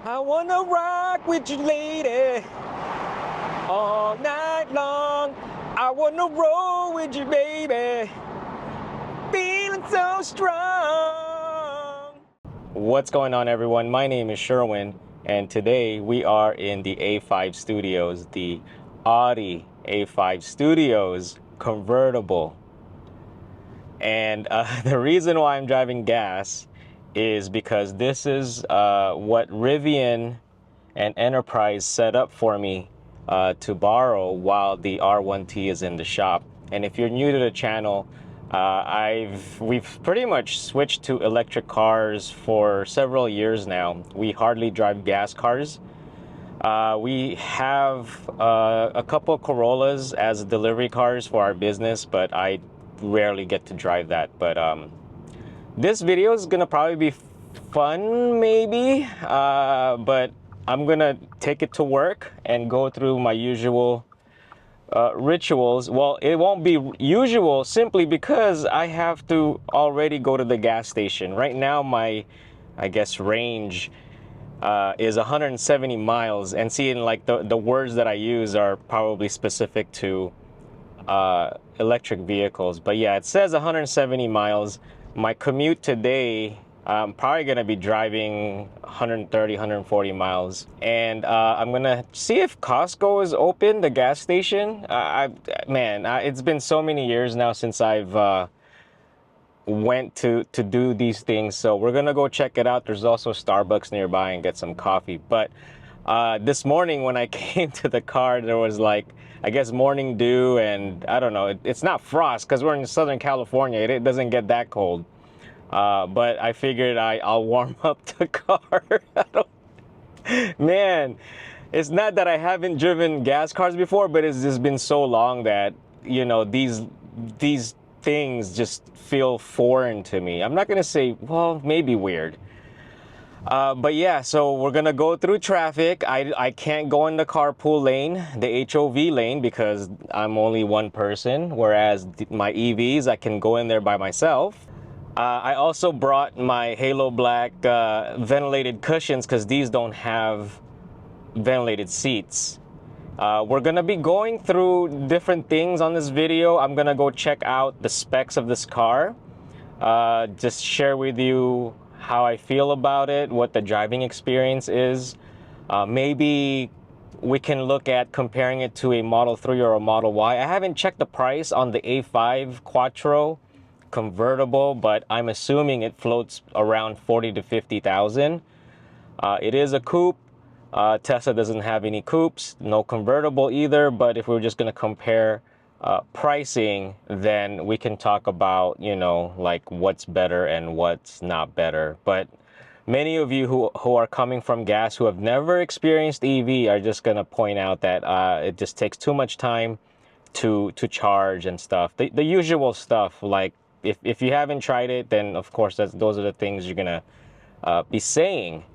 I wanna rock with you, lady, all night long. I wanna roll with you, baby, feeling so strong. What's going on, everyone? My name is Sherwin, and today we are in the A5 Studios, the Audi A5 Studios convertible. And the reason why I'm driving gas is because this is what Rivian and Enterprise set up for me to borrow while the R1T is in the shop. And if you're new to the channel, we've pretty much switched to electric cars for several years now. We hardly drive gas cars. We have a couple of Corollas as delivery cars for our business, but I rarely get to drive that. But this video is gonna probably be fun, maybe, but I'm gonna take it to work and go through my usual rituals. Well, it won't be usual simply because I have to already go to the gas station. Right now, my, I guess, range is 170 miles, and seeing like the words that I use are probably specific to electric vehicles. But yeah, it says 170 miles. My commute today, I'm probably gonna be driving 130, 140 miles. And I'm gonna see if Costco is open, the gas station. It's been so many years now since I've went to do these things. So we're gonna go check it out. There's also Starbucks nearby and get some coffee. But this morning when I came to the car, there was like, I guess, morning dew, and I don't know, it's not frost because we're in Southern California. It doesn't get that cold. But I figured I'll warm up the car. Man, it's not that I haven't driven gas cars before, but it's just been so long that, you know, these things just feel foreign to me. I'm not gonna say, well, maybe weird. But yeah, so we're gonna go through traffic. I can't go in the carpool lane, the HOV lane, because I'm only one person, whereas my EVs, I can go in there by myself. I also brought my HaloBlk ventilated cushions because these don't have ventilated seats. We're gonna be going through different things on this video. I'm gonna go check out the specs of this car, just share with you how I feel about it, what the driving experience is. Maybe we can look at comparing it to a Model 3 or a Model Y. I haven't checked the price on the A5 Quattro convertible, but I'm assuming it floats around 40 to 50,000. It is a coupe. Tesla doesn't have any coupes, no convertible either. But if we're just going to compare pricing, then we can talk about, you know, like what's better and what's not better. But many of you who are coming from gas, who have never experienced EV, are just going to point out that it just takes too much time to charge and stuff. The usual stuff, like if you haven't tried it, then of course those are the things you're going to be saying.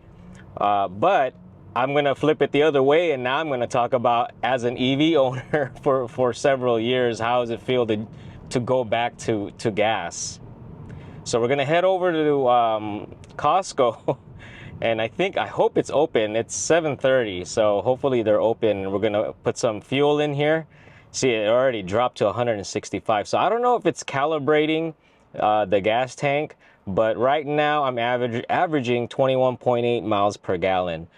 But I'm going to flip it the other way, and now I'm going to talk about, as an EV owner for several years, how does it feel to go back to gas. So we're going to head over to Costco, and I hope it's open. It's 7:30, so hopefully they're open. We're going to put some fuel in here. See, it already dropped to 165, so I don't know if it's calibrating the gas tank, but right now I'm averaging 21.8 miles per gallon.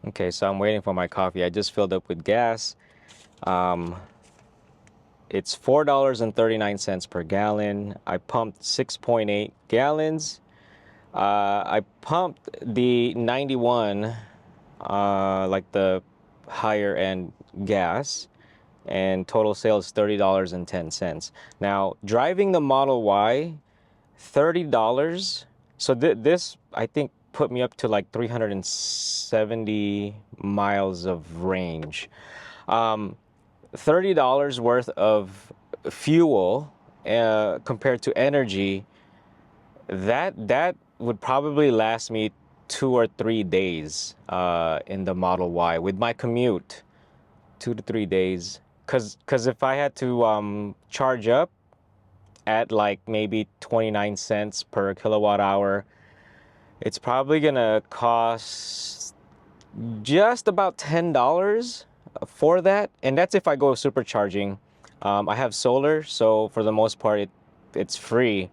Okay, so I'm waiting for my coffee. I just filled up with gas. It's $4.39 per gallon. I pumped 6.8 gallons. I pumped the 91, like the higher end gas, and total sales $30.10. Now, driving the Model Y, $30. So this, I think, put me up to like 370 miles of range. $30 worth of fuel compared to energy, that would probably last me 2 or 3 days in the Model Y with my commute. 2 to 3 days. Because if I had to charge up at like maybe 29 cents per kilowatt hour, it's probably gonna cost just about $10 for that, and that's if I go supercharging. I have solar, so for the most part it's free.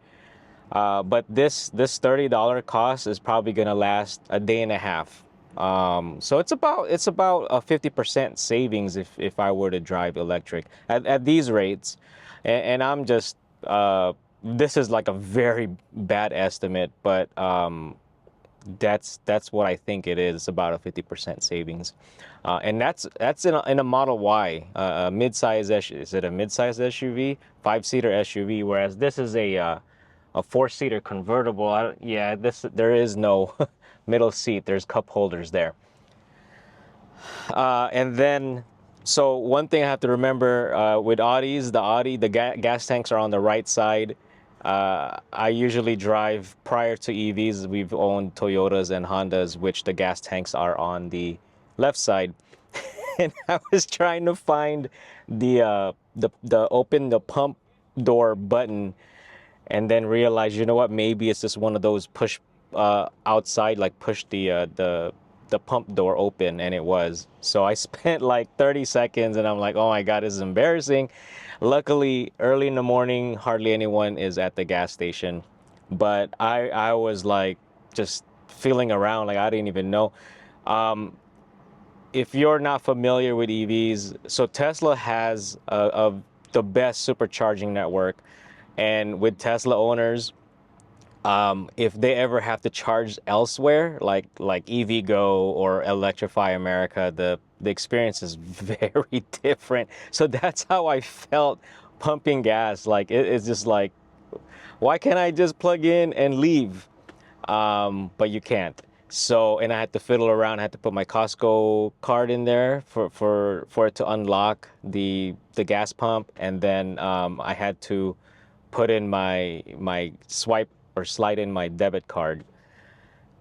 But this $30 cost is probably gonna last a day and a half. So it's about a 50% savings if I were to drive electric at these rates, and I'm just this is like a very bad estimate, but that's what I think it is, about a 50% savings, and that's in a Model Y, a mid-size is it a mid-size SUV, 5-seater SUV, whereas this is a 4-seater convertible. Yeah, there is no middle seat. There's cup holders there. And then, so one thing I have to remember with Audis, the gas tanks are on the right side. I usually drive, prior to EVs, we've owned Toyotas and Hondas, which the gas tanks are on the left side. And I was trying to find the open the pump door button, and then realized, you know what, maybe it's just one of those push outside, like push the pump door open, and it was. So I spent like 30 seconds and I'm like, oh my God, this is embarrassing. Luckily, early in the morning, hardly anyone is at the gas station. But I was like just feeling around, like I didn't even know. If you're not familiar with EVs, so Tesla has the best supercharging network. And with Tesla owners, if they ever have to charge elsewhere, like EVgo or Electrify America, the experience is very different. So that's how I felt pumping gas. Like it's just like, why can't I just plug in and leave? But you can't. So, and I had to fiddle around. I had to put my Costco card in there for it to unlock the gas pump, and then I had to put in my swipe or slide in my debit card.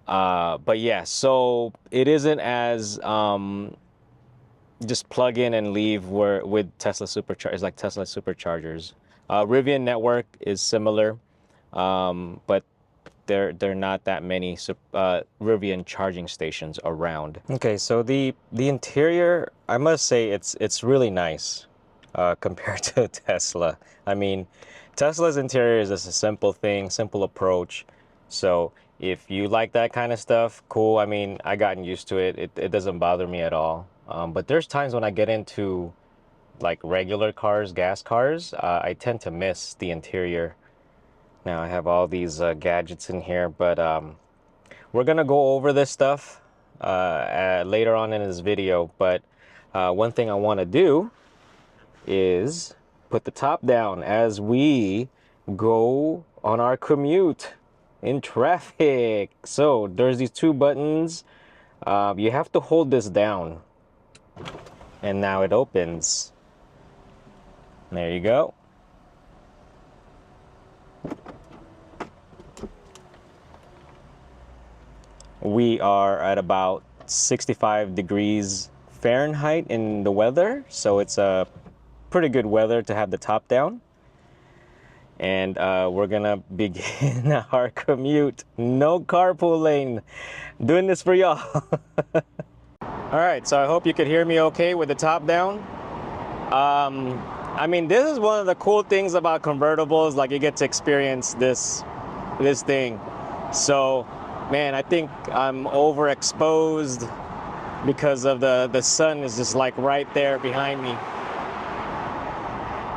But yeah, so it isn't as just plug in and leave where with Tesla superchargers, like Tesla superchargers. Rivian network is similar, but there not that many Rivian charging stations around. Okay, so the interior, I must say it's really nice compared to Tesla. I mean, Tesla's interior is just a simple thing, simple approach. So if you like that kind of stuff, cool. I mean, I gotten used to it. It doesn't bother me at all. But there's times when I get into like regular cars, gas cars, I tend to miss the interior. Now I have all these gadgets in here, but we're gonna go over this stuff later on in this video. But one thing I want to do is put the top down as we go on our commute in traffic. So there's these two buttons. You have to hold this down, and now it opens. There you go. We are at about 65 degrees Fahrenheit in the weather, so it's a pretty good weather to have the top down. And we're gonna begin our commute. No carpooling. Doing this for y'all. All right, so I hope you could hear me okay with the top down. I mean, this is one of the cool things about convertibles, like you get to experience this thing. So, man, I think I'm overexposed because of the sun is just like right there behind me.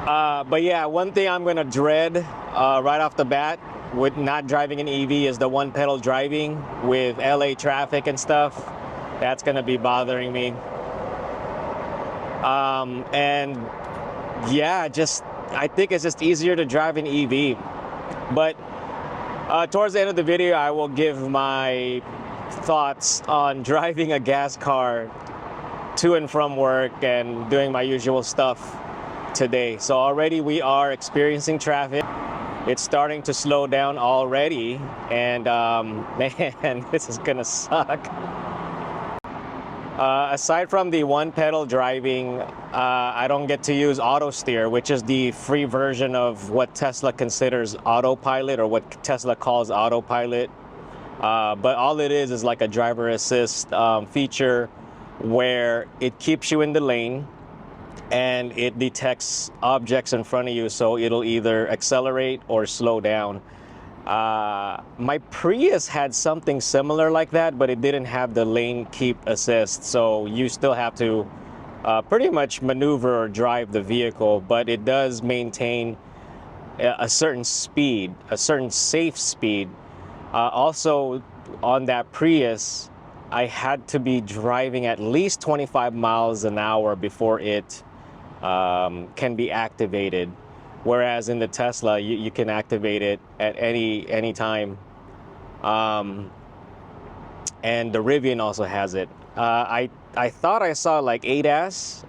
But yeah, one thing I'm gonna dread right off the bat with not driving an EV is the one pedal driving with LA traffic and stuff. That's gonna be bothering me. And yeah, I think it's just easier to drive an EV. But towards the end of the video, I will give my thoughts on driving a gas car to and from work and doing my usual stuff today. So already we are experiencing traffic. It's starting to slow down already, and man, this is gonna suck. Aside from the one pedal driving, I don't get to use auto steer, which is the free version of what Tesla considers autopilot, or what Tesla calls autopilot. But all it is like a driver assist feature where it keeps you in the lane and it detects objects in front of you, so it'll either accelerate or slow down. My Prius had something similar like that, but it didn't have the lane keep assist, so you still have to pretty much maneuver or drive the vehicle, but it does maintain a certain speed, a certain safe speed. Also, on that Prius, I had to be driving at least 25 miles an hour before it can be activated. Whereas in the Tesla, you can activate it at any time. And the Rivian also has it. I thought I saw like ADAS,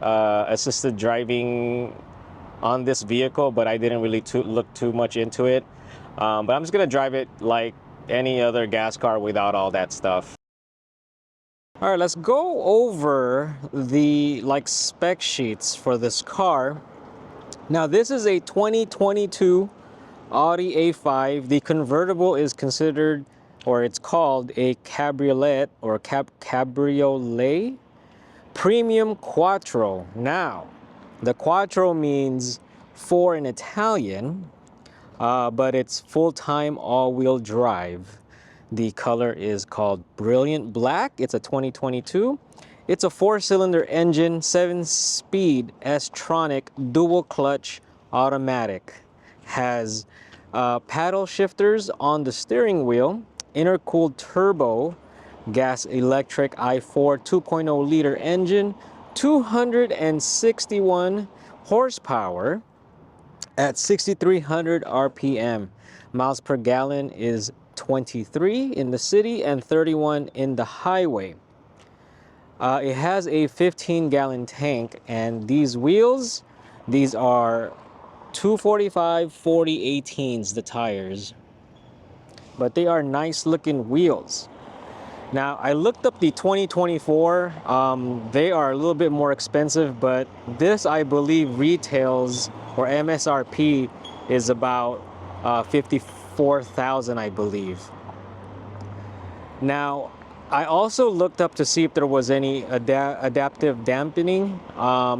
assisted driving, on this vehicle, but I didn't really look too much into it. But I'm just gonna drive it like any other gas car without all that stuff. All right, let's go over the spec sheets for this car. Now this is a 2022 Audi A5. The convertible is considered, or it's called, a cabriolet or cabriolet premium quattro. Now the quattro means four in Italian, but it's full-time all-wheel drive. The color is called Brilliant Black. It's a 2022. It's a 4-cylinder engine, 7-speed S-tronic dual clutch automatic. Has paddle shifters on the steering wheel, intercooled turbo gas electric i4 2.0 liter engine, 261 horsepower at 6,300 RPM. Miles per gallon is 23 in the city and 31 in the highway. It has a 15-gallon tank, and these wheels, these are 245 40 18s, the tires. But they are nice looking wheels. Now, I looked up the 2024. They are a little bit more expensive, but this, I believe, retails, or MSRP is about 54,000, I believe. Now, I also looked up to see if there was any adaptive dampening.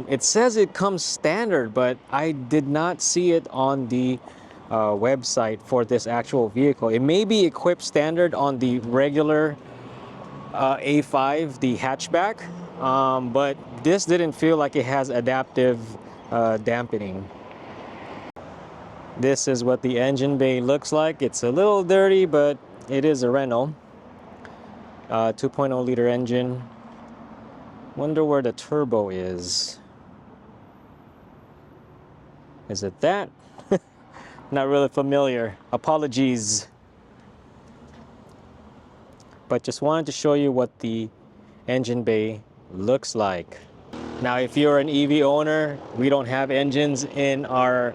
It says it comes standard, but I did not see it on the website for this actual vehicle. It may be equipped standard on the regular A5, the hatchback, but this didn't feel like it has adaptive dampening. This is what the engine bay looks like. It's a little dirty, but it is a Renault 2.0 liter engine. Wonder where the turbo is. Is it that? Not really familiar. Apologies. But just wanted to show you what the engine bay looks like. Now, if you're an EV owner, we don't have engines in our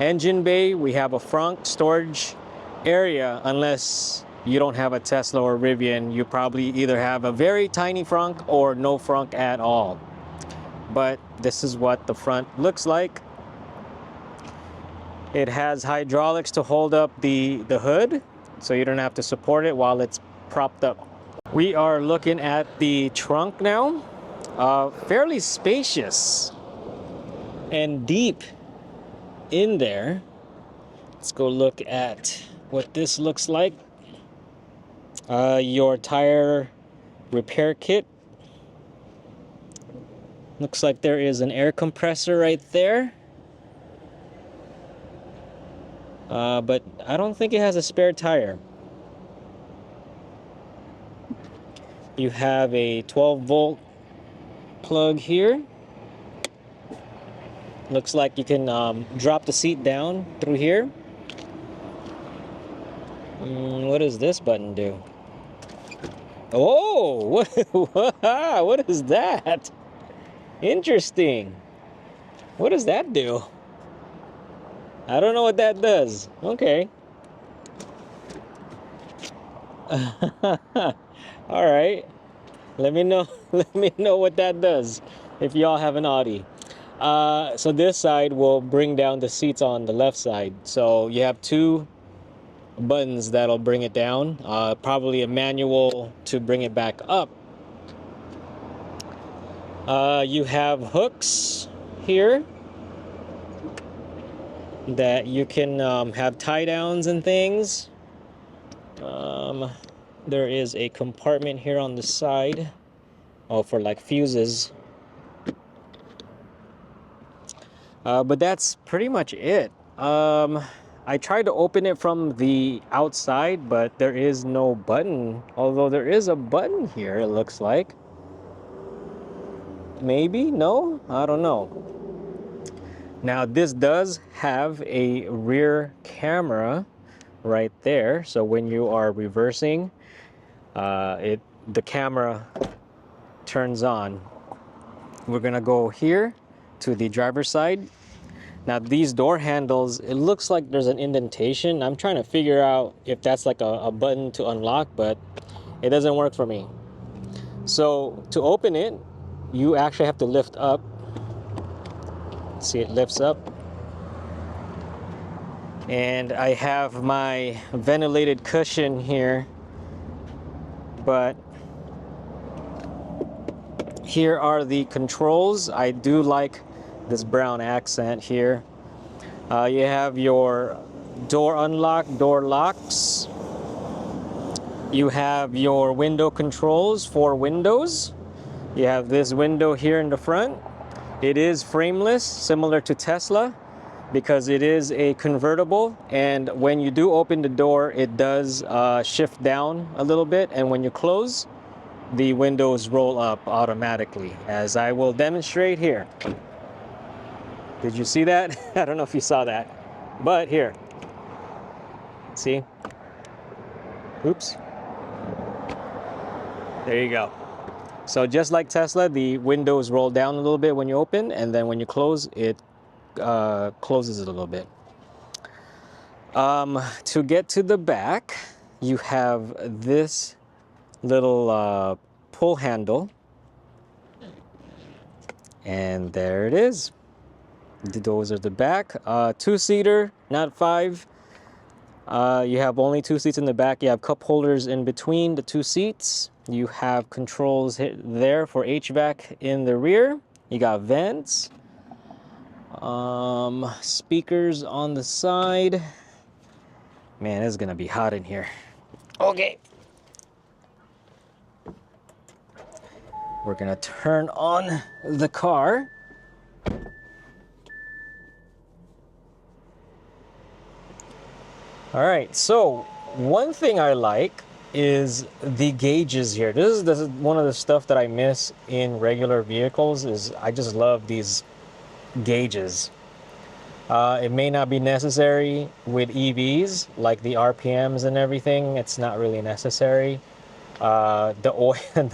engine bay. We have a frunk storage area. Unless you don't have a Tesla or Rivian, you probably either have a very tiny frunk or no frunk at all. But this is what the front looks like. It has hydraulics to hold up the hood, so you don't have to support it while it's propped up. We are looking at the trunk now. Fairly spacious and deep in there. Let's go look at what this looks like. Your tire repair kit. Looks like there is an air compressor right there. But I don't think it has a spare tire. You have a 12-volt plug here. Looks like you can drop the seat down through here. What does this button do? Oh, what is that? Interesting. What does that do? I don't know what that does. Okay. All right. Let me know. Let me know what that does if y'all have an Audi. So this side will bring down the seats on the left side. So you have two buttons that'll bring it down. Probably a manual to bring it back up. You have hooks here that you can have tie downs and things. There is a compartment here on the side, for like fuses. But that's pretty much it. I tried to open it from the outside, but there is no button. Although there is a button here, it looks like. Maybe? No? I don't know. Now this does have a rear camera right there. So when you are reversing, the camera turns on. We're gonna go here to the driver's side. Now these door handles, it looks like there's an indentation. I'm trying to figure out if that's like a button to unlock, but it doesn't work for me. So to open it, you actually have to lift up. See, it lifts up. And I have my ventilated cushion here, but here are the controls. I do like this brown accent here. You have your door unlock, door locks. You have your window controls for windows. You have this window here in the front. It is frameless, similar to Tesla, because it is a convertible, and when you do open the door, it does shift down a little bit, and when you close, the windows roll up automatically, as I will demonstrate here. Did you see that? I don't know if you saw that, but here. See? Oops. There you go. So just like Tesla, the windows roll down a little bit when you open, and then when you close, it closes it a little bit. To get to the back, you have this little pull handle, and there it is. Those are the back. Two-seater, not 5. You have only 2 seats in the back. You have cup holders in between the 2 seats. You have controls there for HVAC in the rear. You got vents. Speakers on the side. Man, it's gonna be hot in here. Okay. We're gonna turn on the car. All right, so one thing I like is the gauges here. This is one of the stuff that I miss in regular vehicles. Is I just love these gauges. It may not be necessary with EVs, like the RPMs and everything. It's not really necessary. The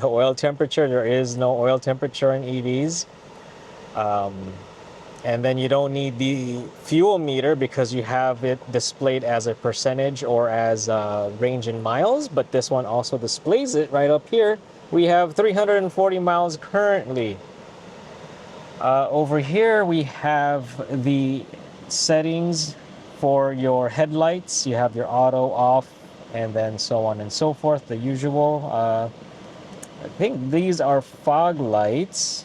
oil temperature, there is no oil temperature in EVs. And then you don't need the fuel meter because you have it displayed as a percentage or as range in miles, but this one also displays it right up here. We have 340 miles currently. Over here we have the settings for your headlights. You have your auto, off, and then so on and so forth, the usual. I think these are fog lights.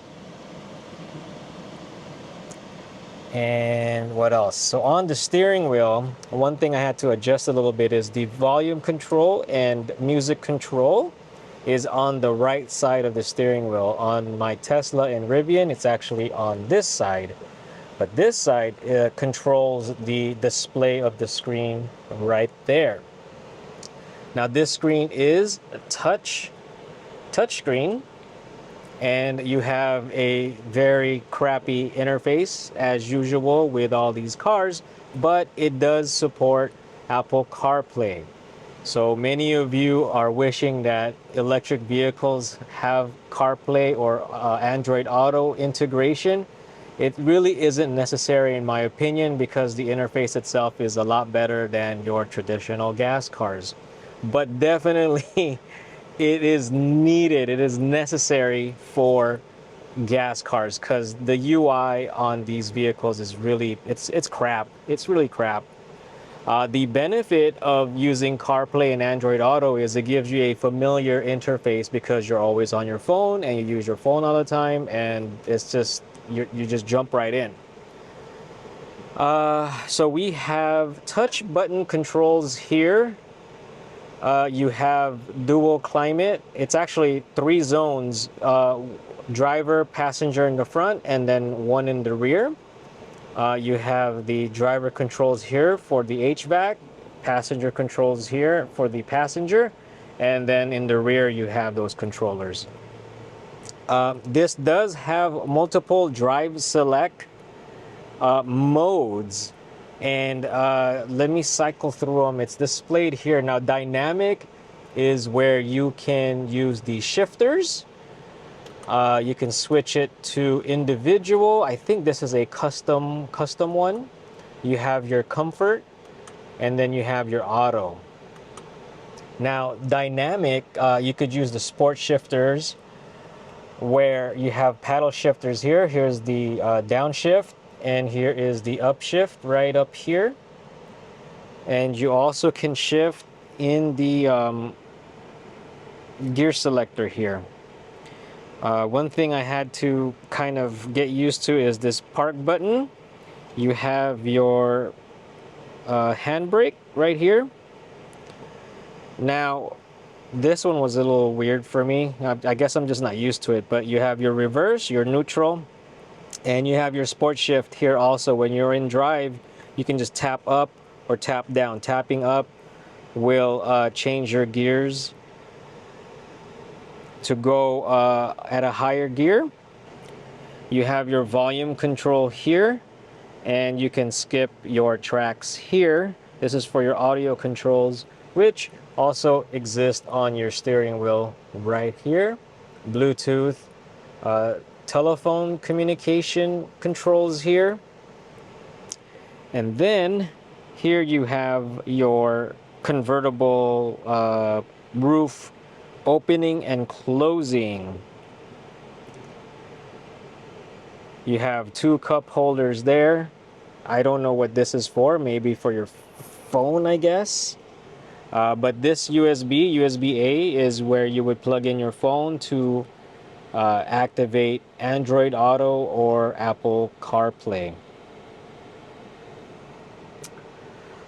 And what else? So on the steering wheel, one thing I had to adjust a little bit is the volume control and music control is on the right side of the steering wheel. On my Tesla and Rivian, it's actually on this side. But this side controls the display of the screen right there. Now this screen is a touch screen. And you have a very crappy interface as usual with all these cars, but it does support Apple CarPlay. So many of you are wishing that electric vehicles have CarPlay or Android Auto integration. It really isn't necessary in my opinion because the interface itself is a lot better than your traditional gas cars. But definitely it is needed, it is necessary for gas cars because the UI on these vehicles is really, it's crap. It's really crap. The benefit of using CarPlay and Android Auto is it gives you a familiar interface because you're always on your phone and you use your phone all the time, and it's just you just jump right in. So we have touch button controls here. You have dual climate. It's actually 3 zones, driver, passenger in the front, and then 1 in the rear. You have the driver controls here for the HVAC, passenger controls here for the passenger, and then in the rear you have those controllers. This does have multiple drive select modes, and let me cycle through them. It's displayed here. Now dynamic is where you can use the shifters. You can switch it to individual. I think this is a custom one. You have your comfort, and then you have your auto. Now dynamic, you could use the sport shifters, where you have paddle shifters here. Here's the downshift, and here is the upshift right up here. And you also can shift in the gear selector here. One thing I had to kind of get used to is this park button. You have your handbrake right here. Now, this one was a little weird for me. I guess I'm just not used to it, but you have your reverse, your neutral, and you have your sport shift here also. When you're in drive, you can just tap up or tap down. Tapping up will change your gears to go at a higher gear. You have your volume control here, and you can skip your tracks here. This is for your audio controls, which also exist on your steering wheel right here. Bluetooth, telephone communication controls here. And then here you have your convertible roof opening and closing. You have 2 cup holders there. I don't know what this is for. Maybe for your phone, I guess. But this USB-A is where you would plug in your phone to activate Android Auto or Apple CarPlay.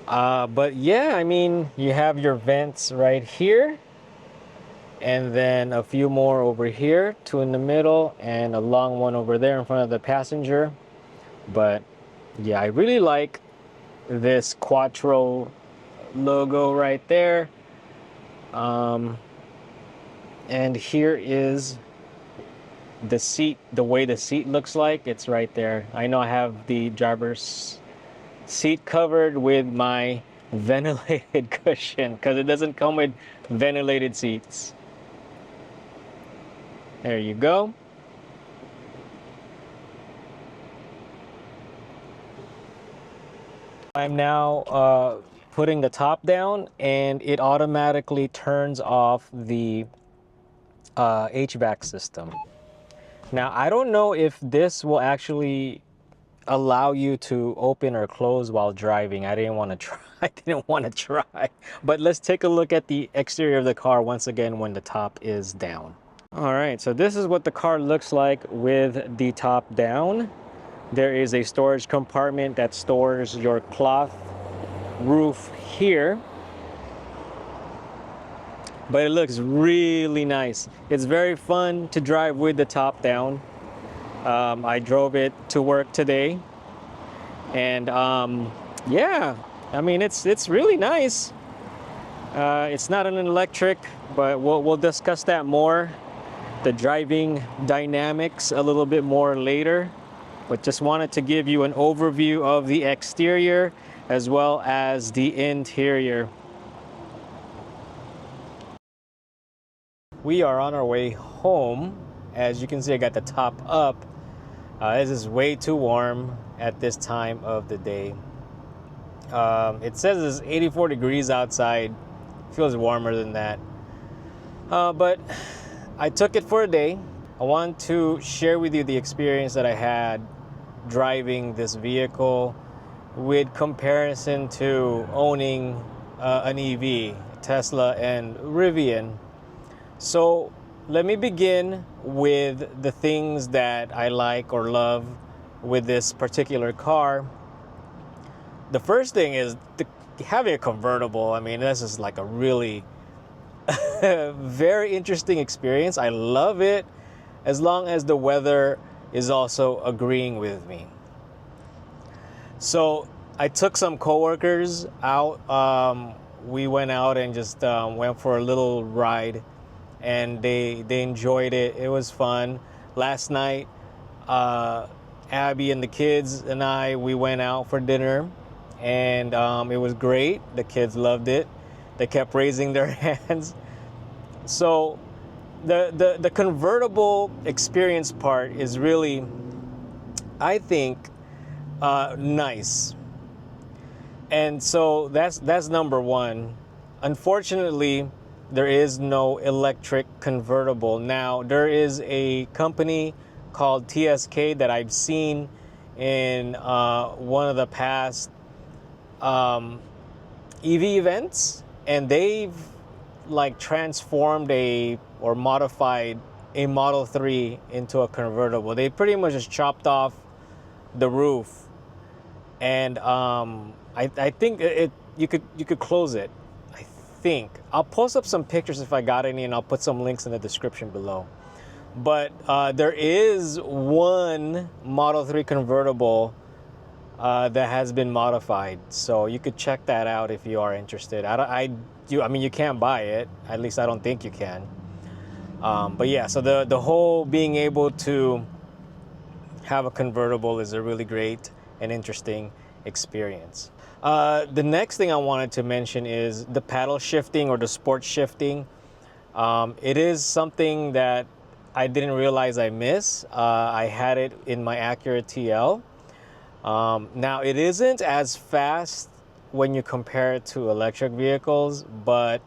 But yeah, I mean, you have your vents right here, and then a few more over here, 2 in the middle, and a long one over there in front of the passenger. But yeah, I really like this Quattro logo right there. And here is the seat, the way the seat looks like. It's right there. I know I have the driver's seat covered with my ventilated cushion because it doesn't come with ventilated seats. There you go. I'm now putting the top down, and it automatically turns off the HVAC system. Now, I don't know if this will actually allow you to open or close while driving. I didn't want to try. But let's take a look at the exterior of the car once again when the top is down. All right, so this is what the car looks like with the top down. There is a storage compartment that stores your cloth roof here. But it looks really nice. It's very fun to drive with the top down. I drove it to work today, and yeah, I mean it's really nice. It's not an electric, but we'll discuss that more, the driving dynamics, a little bit more later. But just wanted to give you an overview of the exterior as well as the interior. We are on our way home. As you can see, I got the top up. This is way too warm at this time of the day. It says it's 84 degrees outside. Feels warmer than that. But I took it for a day. I want to share with you the experience that I had driving this vehicle. with comparison to owning an EV, Tesla and Rivian. So let me begin with the things that I like or love with this particular car. The first thing is having a convertible. I mean, this is like a really very interesting experience. I love it as long as the weather is also agreeing with me. So I took some coworkers out. We went out and just went for a little ride, and they enjoyed it. It was fun. Last night, Abby and the kids and we went out for dinner, and it was great. The kids loved it. They kept raising their hands. So the convertible experience part is really, I think, nice. And so that's number one. Unfortunately, there is no electric convertible. Now, there is a company called TSK that I've seen in one of the past EV events, and they've like transformed or modified a Model 3 into a convertible. They pretty much just chopped off the roof, and I think you could close it. I think I'll post up some pictures if I got any, and I'll put some links in the description below. But there is one Model 3 convertible that has been modified, so you could check that out if you are interested. I mean, you can't buy it. At least I don't think you can. But yeah, so the whole being able to have a convertible is a really great and interesting experience. The next thing I wanted to mention is the paddle shifting or the sport shifting. It is something that I didn't realize I miss. I had it in my Acura TL. Now, it isn't as fast when you compare it to electric vehicles, but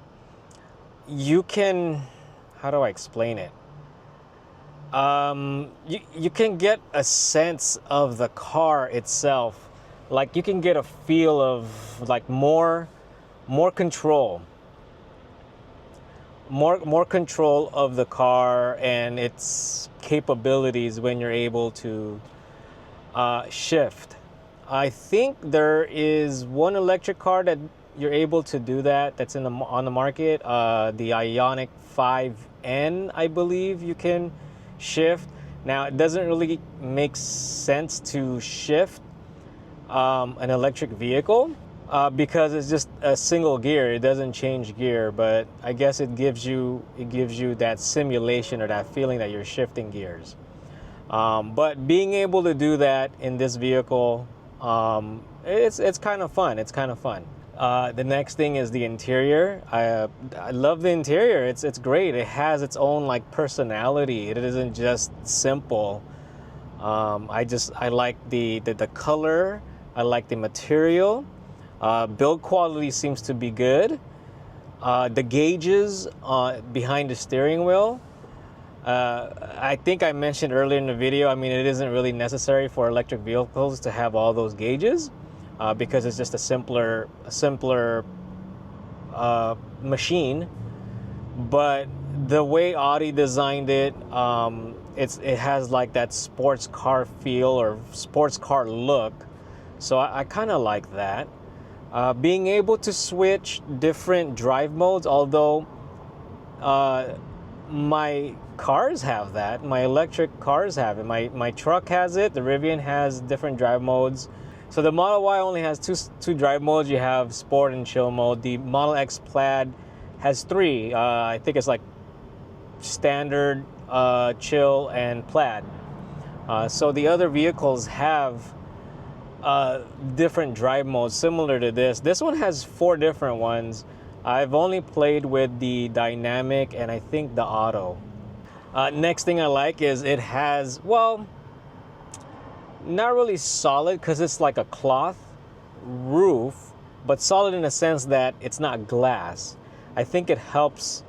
you can, how do I explain it? You can get a sense of the car itself. Like, you can get a feel of like more control. More control of the car and its capabilities when you're able to shift. I think there is one electric car that you're able to do that. That's on the market. The Ioniq 5N, I believe you can shift. Now, it doesn't really make sense to shift an electric vehicle because it's just a single gear. It doesn't change gear, but I guess it gives you that simulation or that feeling that you're shifting gears. But being able to do that in this vehicle, it's kind of fun. It's kind of fun. The next thing is the interior. I love the interior. It's great. It has its own like personality. It isn't just simple. I like the color. I like the material. Build quality seems to be good. The gauges behind the steering wheel. I think I mentioned earlier in the video, I mean, it isn't really necessary for electric vehicles to have all those gauges because it's just a simpler machine. But the way Audi designed it, it has like that sports car feel or sports car look. So I kind of like that. Being able to switch different drive modes, although my cars have that. My electric cars have it. My truck has it. The Rivian has different drive modes. So the Model Y only has two drive modes. You have Sport and Chill mode. The Model X Plaid has three. I think it's like Standard, Chill, and Plaid. So the other vehicles have different drive modes similar to this. This one has 4 different ones. I've only played with the dynamic and I think the auto. Next thing I like is it has, well, not really solid because it's like a cloth roof, but solid in the sense that it's not glass. I think it helps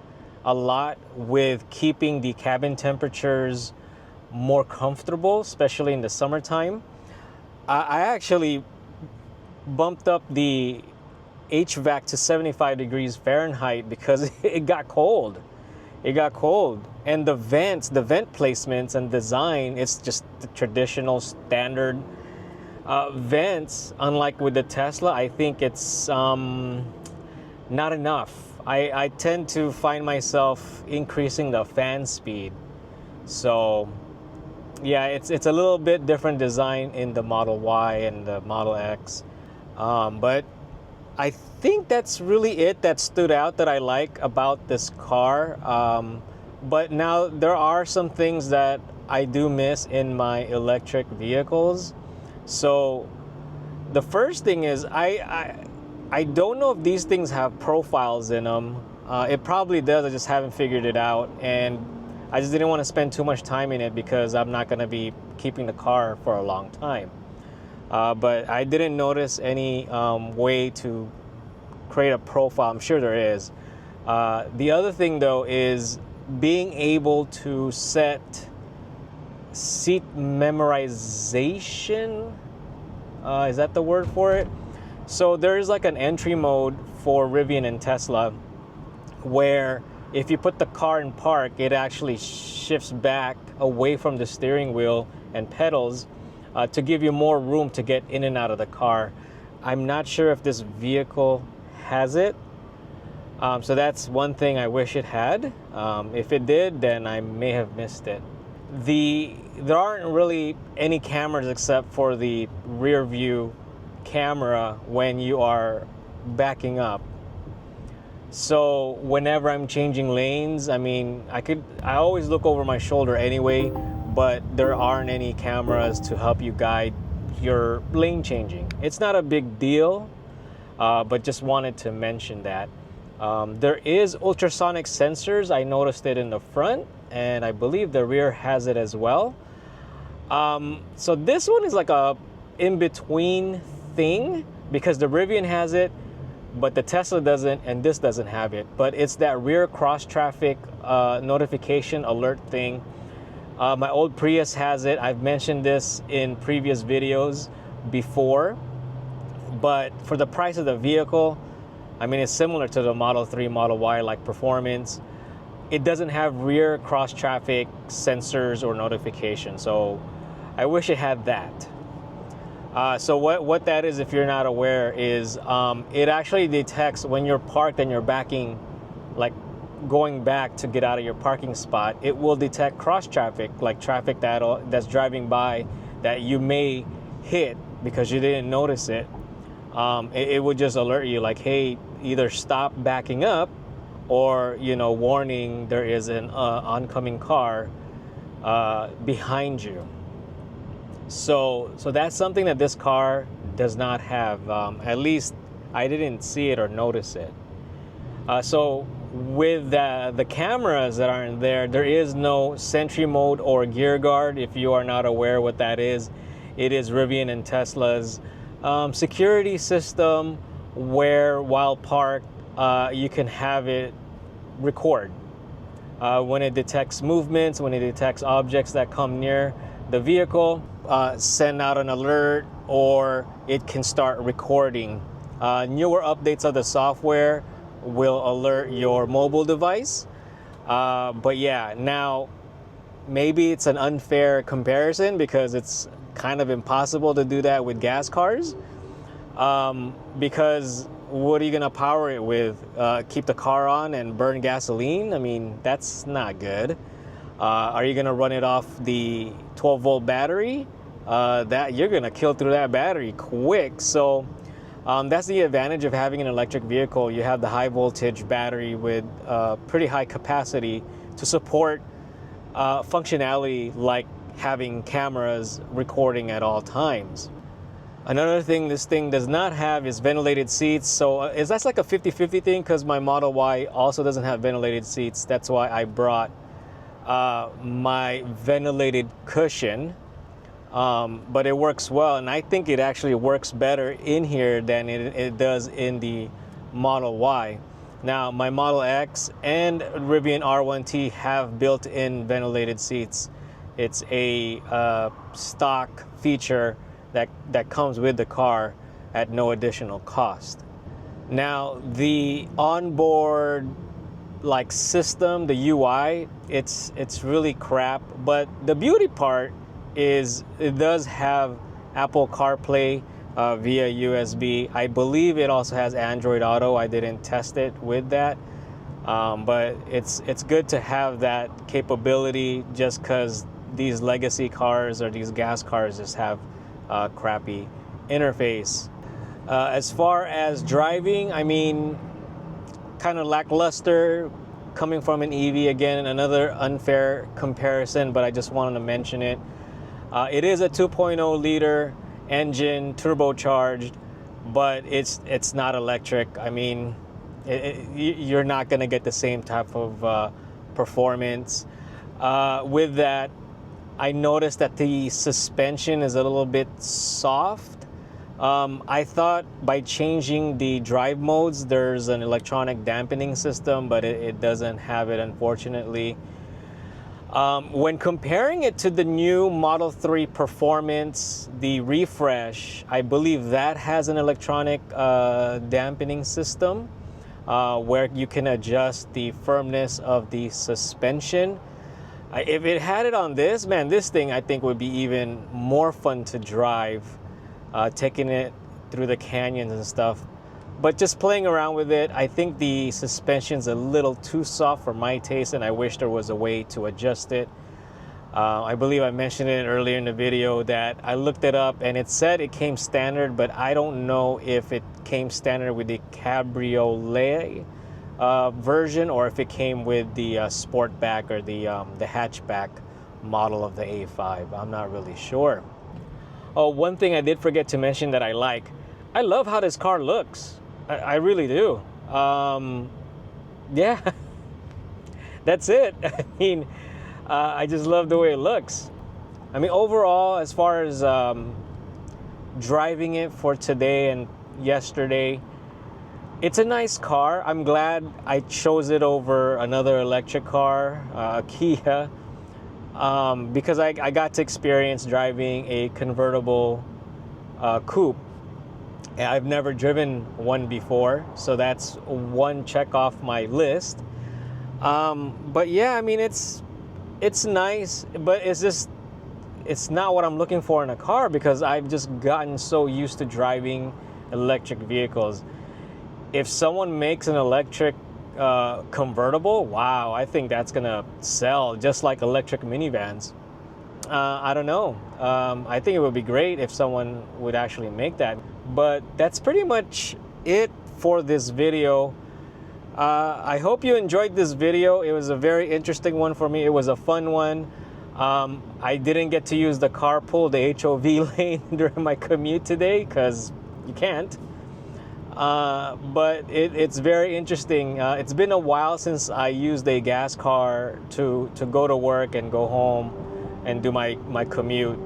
a lot with keeping the cabin temperatures more comfortable, especially in the summertime. I actually bumped up the HVAC to 75 degrees Fahrenheit because it got cold. It got cold. And the vent placements and design, it's just the traditional standard vents. Unlike with the Tesla, I think it's not enough. I tend to find myself increasing the fan speed. So yeah, it's a little bit different design in the Model Y and the Model X. But I think that's really it that stood out that I like about this car. But now there are some things that I do miss in my electric vehicles. So the first thing is I don't know if these things have profiles in them. It probably does. I just haven't figured it out, and I just didn't want to spend too much time in it because I'm not going to be keeping the car for a long time. But I didn't notice any way to create a profile. I'm sure there is. The other thing, though, is being able to set seat memorization. Is that the word for it? So there is like an entry mode for Rivian and Tesla where if you put the car in park, it actually shifts back away from the steering wheel and pedals to give you more room to get in and out of the car. I'm not sure if this vehicle has it. So that's one thing I wish it had. If it did, then I may have missed it. There aren't really any cameras except for the rear view camera when you are backing up. So whenever I'm changing lanes, I mean, I always look over my shoulder anyway, but there aren't any cameras to help you guide your lane changing. It's not a big deal, but just wanted to mention that. There is ultrasonic sensors. I noticed it in the front, and I believe the rear has it as well. So this one is like a in-between thing because the Rivian has it, but the Tesla doesn't, and this doesn't have it. But it's that rear cross-traffic notification alert thing. My old Prius has it. I've mentioned this in previous videos before, but for the price of the vehicle, I mean, it's similar to the Model 3, Model Y like performance. It doesn't have rear cross-traffic sensors or notifications, so I wish it had that. So what that is, if you're not aware, is it actually detects when you're parked and you're backing, like going back to get out of your parking spot. It will detect cross-traffic, like traffic that's driving by that you may hit because you didn't notice it. It would just alert you like, hey, either stop backing up or, warning, there is an oncoming car behind you. So that's something that this car does not have. At least I didn't see it or notice it. So with the cameras that aren't there, there is no Sentry mode or gear guard. If you are not aware what that is, it is Rivian and Tesla's security system where while parked, you can have it record. When it detects movements, when it detects objects that come near the vehicle, send out an alert, or it can start recording. Newer updates of the software will alert your mobile device. But yeah, now maybe it's an unfair comparison because it's kind of impossible to do that with gas cars. Because what are you gonna power it with? Keep the car on and burn gasoline? I mean, that's not good. Are you gonna run it off the 12-volt battery? That you're gonna kill through that battery quick. So that's the advantage of having an electric vehicle. You have the high voltage battery with pretty high capacity to support functionality like having cameras recording at all times. Another thing this thing does not have is ventilated seats. So that's like a 50-50 thing because my Model Y also doesn't have ventilated seats. That's why I brought my ventilated cushion. But it works well, and I think it actually works better in here than it does in the Model Y. Now, my Model X and Rivian R1T have built-in ventilated seats. It's a stock feature that comes with the car. at no additional cost. Now, the onboard like system, the UI, it's really crap, but the beauty part is it does have Apple CarPlay via USB. I believe it also has Android Auto. I didn't test it with that, but it's good to have that capability, just because these legacy cars or these gas cars just have crappy interface. As far as driving, I mean, kind of lackluster coming from an EV. Again, another unfair comparison, but I just wanted to mention it. It is a 2.0 liter engine, turbocharged, but it's not electric. I mean, you're not going to get the same type of performance. With that, I noticed that the suspension is a little bit soft. I thought by changing the drive modes, there's an electronic dampening system, but it doesn't have it, unfortunately. When comparing it to the new Model 3 Performance, the refresh, I believe that has an electronic dampening system where you can adjust the firmness of the suspension. If it had it on this, man, this thing I think would be even more fun to drive. Taking it through the canyons and stuff. But just playing around with it, I think the suspension's a little too soft for my taste, and I wish there was a way to adjust it. I believe I mentioned it earlier in the video that I looked it up and it said it came standard, but I don't know if it came standard with the Cabriolet version or if it came with the Sportback or the hatchback model of the A5. I'm not really sure. Oh, one thing I did forget to mention that I love how this car looks. I really do. Yeah, that's it. I mean, I just love the way it looks. I mean, overall, as far as driving it for today and yesterday, it's a nice car. I'm glad I chose it over another electric car, a Kia. Because I got to experience driving a convertible coupe. I've never driven one before, so that's one check off my list. But yeah, I mean, it's nice, but it's not what I'm looking for in a car, because I've just gotten so used to driving electric vehicles. If someone makes an electric convertible, wow, I think that's gonna sell just like electric minivans. I don't know. I think it would be great if someone would actually make that. But that's pretty much it for this video. I hope you enjoyed this video. It was a very interesting one for me. It was a fun one. I didn't get to use the carpool, the HOV lane during my commute today, because you can't. But it's very interesting. It's been a while since I used a gas car to go to work and go home and do my commute.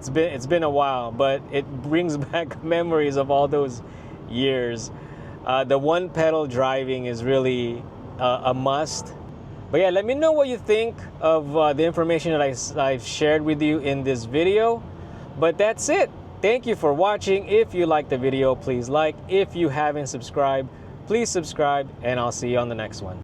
It's been a while, but it brings back memories of all those years. The one pedal driving is really a must. But yeah, let me know what you think of the information that I've shared with you in this video. But that's it. Thank you for watching. If you liked the video, please like. If you haven't subscribed, please subscribe, and I'll see you on the next one.